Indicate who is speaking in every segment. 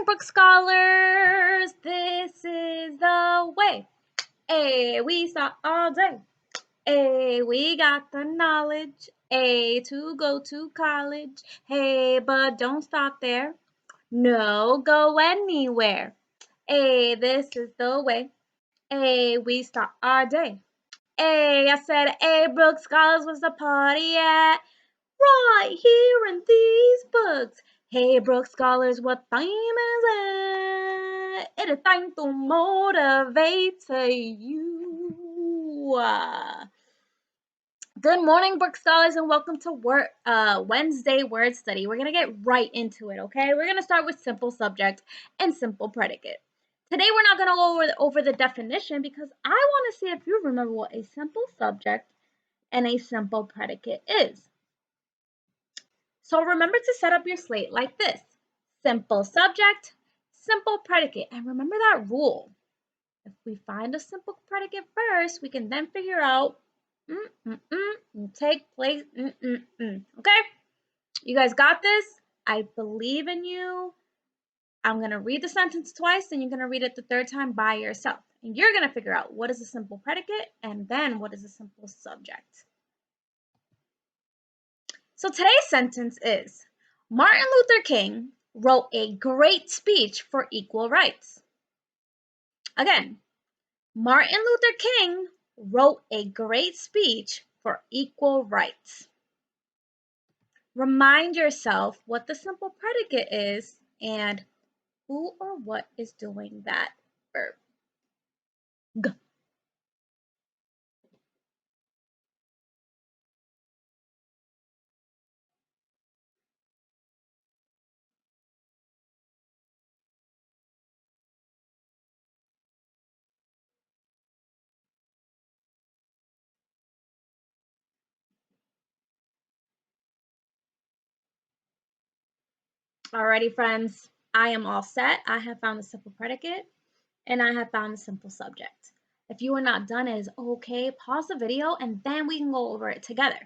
Speaker 1: book scholars. This is the way. Hey, we start all day. Hey, we got the knowledge. Hey, to go to college. Hey, but don't stop there. No, go anywhere. Hey, this is the way. Hey, we start our day. Hey, I said, hey, Brooke Scholars, what's the party at? Right here in these books. Hey, Brooke Scholars, what time is it? It is time to motivate you. Good morning, Brooke Scholars, and welcome to Wednesday Word Study. We're going to get right into it, okay? We're going to start with simple subject and simple predicate. Today, we're not going to go over the definition because I want to see if you remember what a simple subject and a simple predicate is. So remember to set up your slate like this. Simple subject, simple predicate. And remember that rule. If we find a simple predicate first, we can then figure out take place. Okay? You guys got this? I believe in you. I'm going to read the sentence twice, and you're going to read it the third time by yourself. And you're going to figure out what is a simple predicate and then what is a simple subject. So today's sentence is, Martin Luther King wrote a great speech for equal rights. Again, Martin Luther King wrote a great speech for equal rights. Remind yourself what the simple predicate is and who or what is doing that verb. Go. Alrighty, friends, I am all set. I have found the simple predicate and I have found the simple subject. If you are not done, it is okay. Pause the video and then we can go over it together.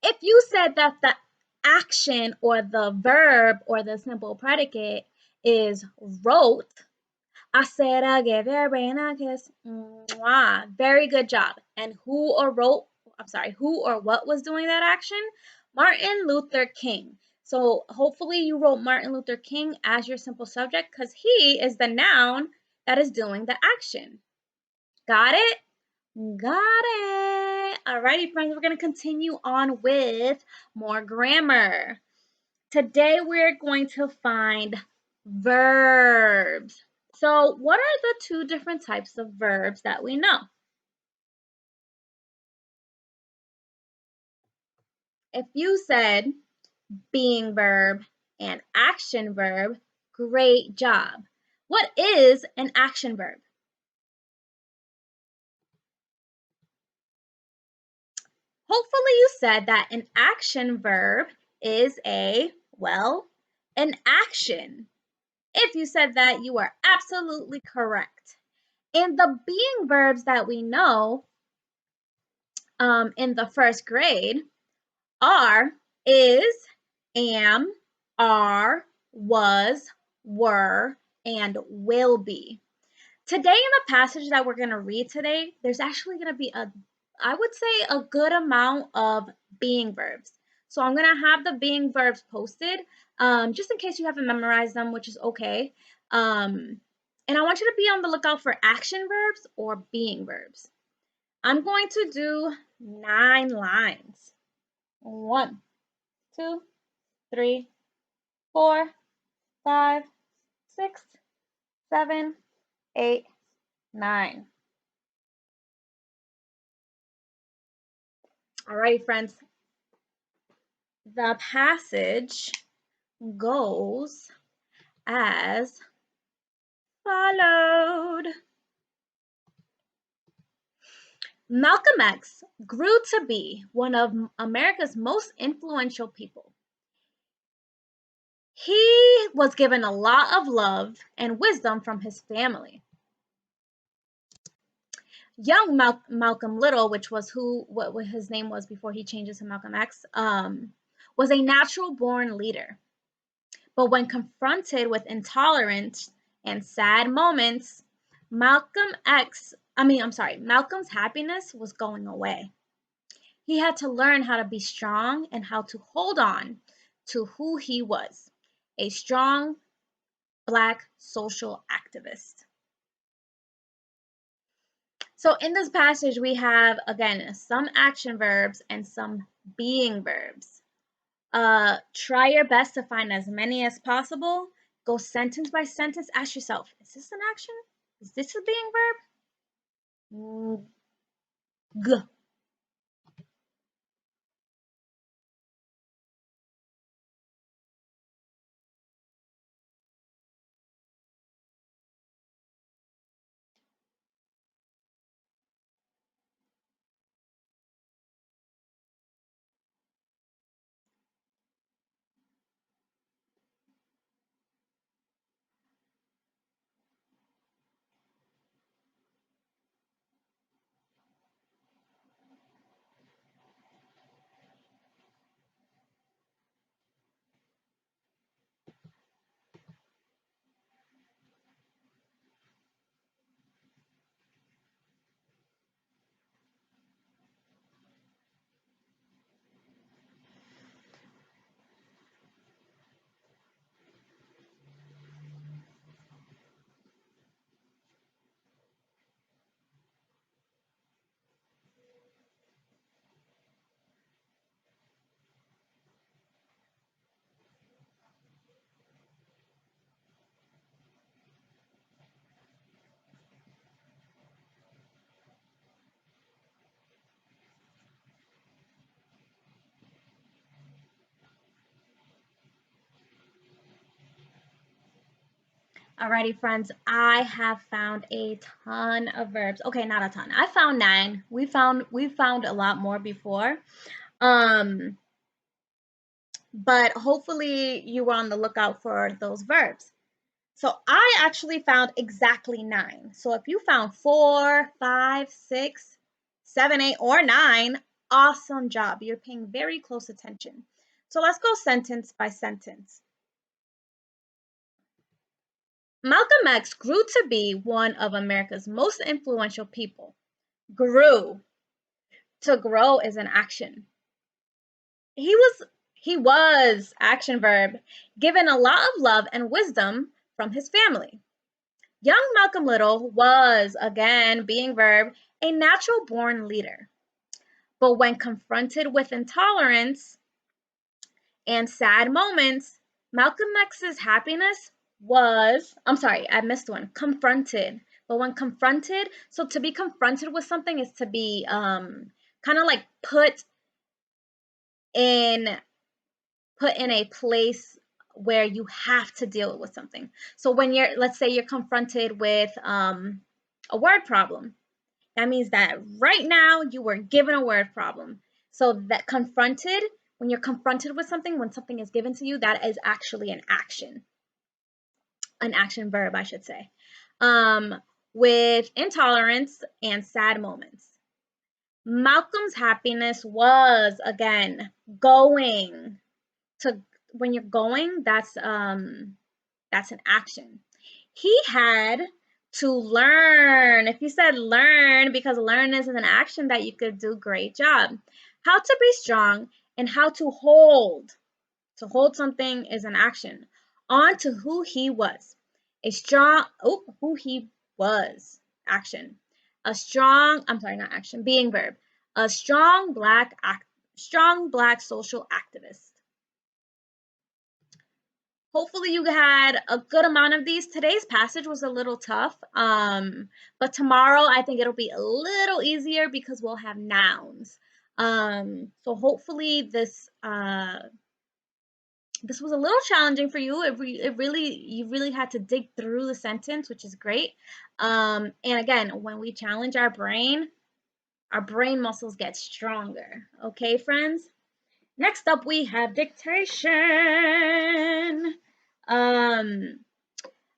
Speaker 1: If you said that the action or the verb or the simple predicate is wrote, I said I'll give your brain a kiss. Mwah. Very good job. And who or what was doing that action? Martin Luther King. So hopefully you wrote Martin Luther King as your simple subject because he is the noun that is doing the action. Got it? Got it. Alrighty, friends, we're going to continue on with more grammar. Today we're going to find verbs. So what are the two different types of verbs that we know? If you said being verb and action verb, great job. What is an action verb? Hopefully you said that an action verb is an action. If you said that, you are absolutely correct. And the being verbs that we know in the first grade are, is, am, are, was, were, and will be. Today in the passage that we're going to read today, there's actually going to be I would say a good amount of being verbs. So I'm going to have the being verbs posted just in case you haven't memorized them, which is okay. And I want you to be on the lookout for action verbs or being verbs. I'm going to do 9 lines. 1, 2, 3, 4, 5, 6, 7, 8, 9. All right, friends. The passage goes as followed. Malcolm X grew to be one of America's most influential people. He was given a lot of love and wisdom from his family. Young Malcolm Little, which was what his name was before he changes to Malcolm X, was a natural born leader. But when confronted with intolerance and sad moments, Malcolm's happiness was going away. He had to learn how to be strong and how to hold on to who he was, a strong Black social activist. So in this passage, we have, again, some action verbs and some being verbs. Try your best to find as many as possible. Go sentence by sentence. Ask yourself, is this an action? Is this a being verb? G. Alrighty, friends, I have found a ton of verbs. Okay, not a ton. I found 9. We found a lot more before. But hopefully you were on the lookout for those verbs. So I actually found exactly 9. So if you found 4, 5, 6, 7, 8, or 9, awesome job. You're paying very close attention. So let's go sentence by sentence. Malcolm X grew to be one of America's most influential people. Grew. To grow is an action. He was action verb, given a lot of love and wisdom from his family. Young Malcolm Little was, again, being verb, a natural born leader. But when confronted with intolerance and sad moments, Malcolm X's happiness was, I missed one, confronted. But when confronted, so to be confronted with something is to be kind of like put in a place where you have to deal with something. So when let's say you're confronted with a word problem, that means that right now you were given a word problem. So that confronted, when you're confronted with something, when something is given to you, that is actually an action verb, I should say. With intolerance and sad moments. Malcolm's happiness was, again, going. When you're going, that's an action. He had to learn. If you said learn, because learn is an action that you could do, great job. How to be strong and how to hold. To hold something is an action. On to who he was. Who he was, action. Not action, being verb. A strong black social activist. Hopefully you had a good amount of these. Today's passage was a little tough, but tomorrow I think it'll be a little easier because we'll have nouns. So hopefully this was a little challenging for you. You really had to dig through the sentence, which is great. And again, when we challenge our brain muscles get stronger. Okay, friends? Next up, we have dictation. I'm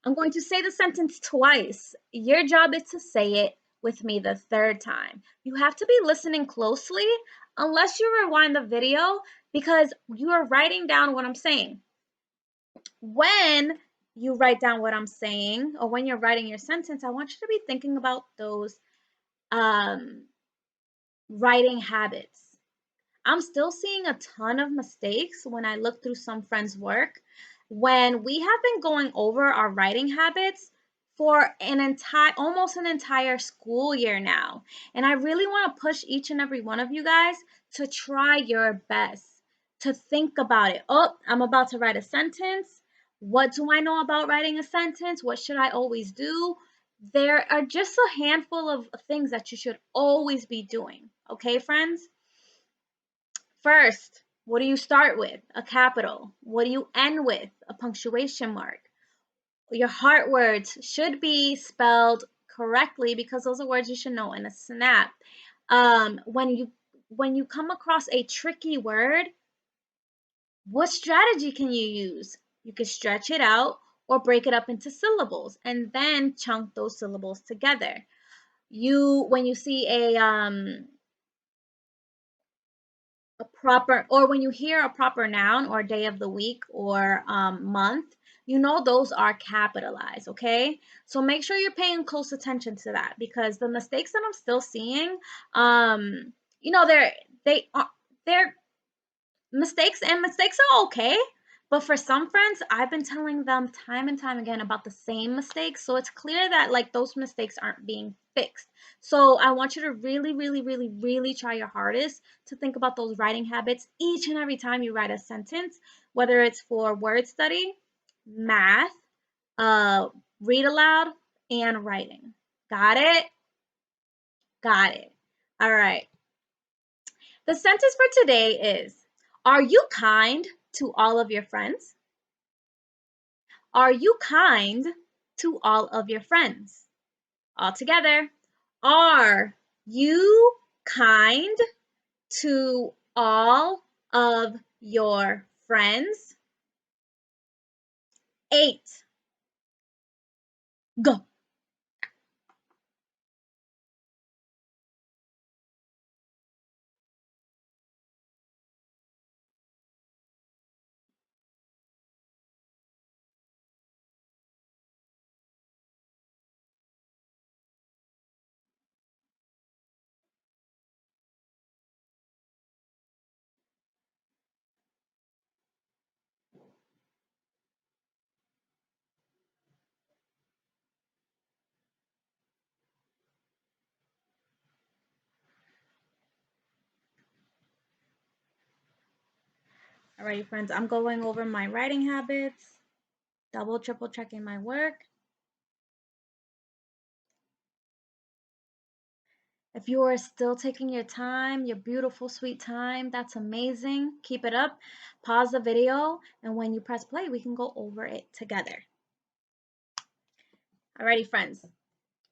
Speaker 1: going to say the sentence twice. Your job is to say it with me the third time. You have to be listening closely unless you rewind the video because you are writing down what I'm saying. when you write down what I'm saying, or when you're writing your sentence, I want you to be thinking about those writing habits. I'm still seeing a ton of mistakes when I look through some friends' work when we have been going over our writing habits for almost an entire school year now. And I really want to push each and every one of you guys to try your best to think about it. Oh, I'm about to write a sentence. What do I know about writing a sentence? What should I always do? There are just a handful of things that you should always be doing. Okay, friends? First, what do you start with? A capital. What do you end with? A punctuation mark. Your heart words should be spelled correctly because those are words you should know in a snap. When you come across a tricky word, what strategy can you use? You can stretch it out or break it up into syllables and then chunk those syllables together. When you see a proper, or when you hear a proper noun or day of the week or month, you know those are capitalized, okay? So make sure you're paying close attention to that because the mistakes that I'm still seeing, you know, they're mistakes, and mistakes are okay. But for some friends, I've been telling them time and time again about the same mistakes. So it's clear that like those mistakes aren't being fixed. So I want you to really, really, really, really try your hardest to think about those writing habits each and every time you write a sentence, whether it's for word study, math, uh, read aloud, and writing. Got it? Got it. All right. The sentence for today is, are you kind to all of your friends? Are you kind to all of your friends? All together. Are you kind to all of your friends? 8. Go. Alrighty, friends, I'm going over my writing habits, double, triple checking my work. If you are still taking your time, your beautiful, sweet time, that's amazing. Keep it up. Pause the video, and when you press play, we can go over it together. Alrighty, friends.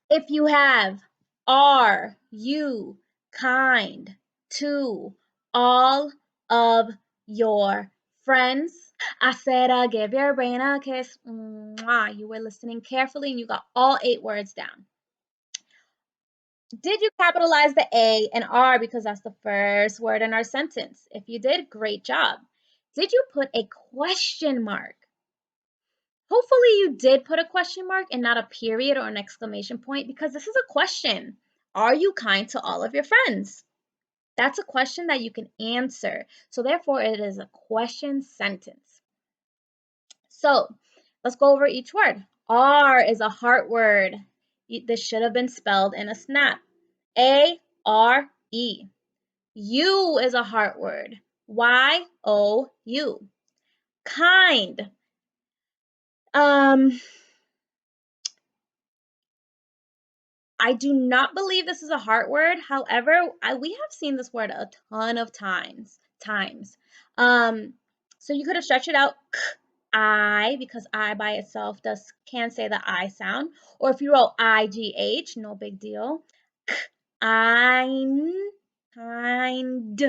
Speaker 1: If you have, are you kind to all of your friends? I said, give your brain a kiss. Mwah. You were listening carefully and you got all 8 words down. Did you capitalize the A and R because that's the first word in our sentence? If you did, great job. Did you put a question mark? Hopefully you did put a question mark and not a period or an exclamation point because this is a question. Are you kind to all of your friends? That's a question that you can answer. So therefore it is a question sentence. So let's go over each word. R is a heart word. This should have been spelled in a snap. A-R-E. U is a heart word. Y-O-U. Kind. I do not believe this is a heart word. However, we have seen this word a ton of times. So you could have stretched it out, I, because I by itself can say the I sound. Or if you wrote I-G-H, no big deal. Kind, kind.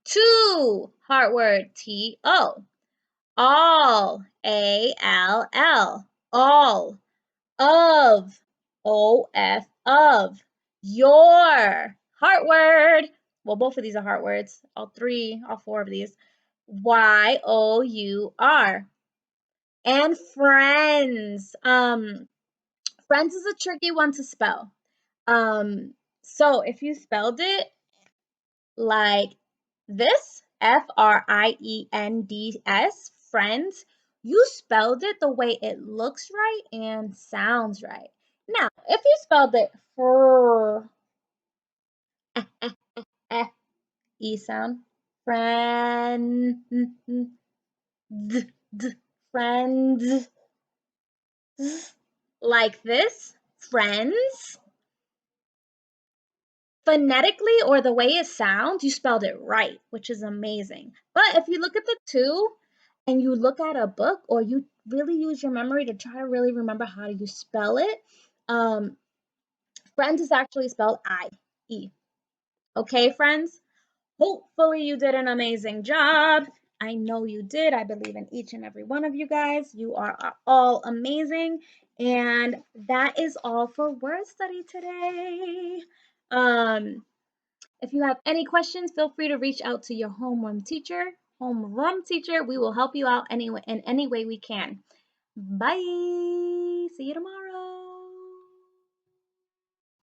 Speaker 1: 2, heart word, T-O. All, A-L-L, all. Of, O-F, of. Your, heart word. Well, both of these are heart words. All 4 of these. Y-O-U-R. And friends. Friends is a tricky one to spell. So if you spelled it like this, Friends, friends, you spelled it the way it looks right and sounds right. Now, if you spelled it for E sound, friend, friends, like this, friends, phonetically or the way it sounds, you spelled it right, which is amazing. But if you look at the two and you look at a book or you really use your memory to try to really remember how you spell it, friends is actually spelled I-E. Okay, friends? Hopefully you did an amazing job. I know you did. I believe in each and every one of you guys. You are all amazing. And that is all for word study today. If you have any questions, feel free to reach out to your homeroom teacher. We will help you out in any way we can. Bye. See you tomorrow.